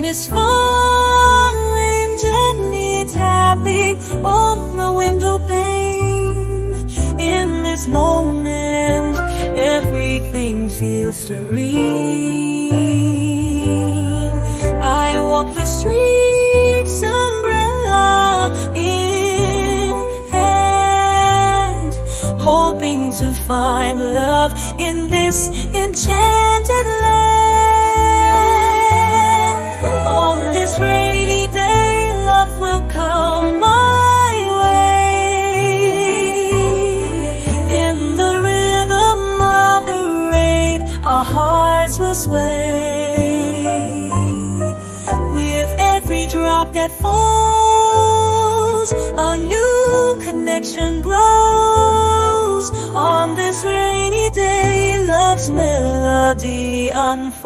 is falling gently, tapping on the window pane. In this moment, everything feels serene. I walk the streets, umbrella in hand, hoping to find love in this enchanted land. On this rainy day, love will come my way. In the rhythm of the rain, our hearts will sway. With every drop that falls, a new connection grows. On this rainy day, love's melody unfolds.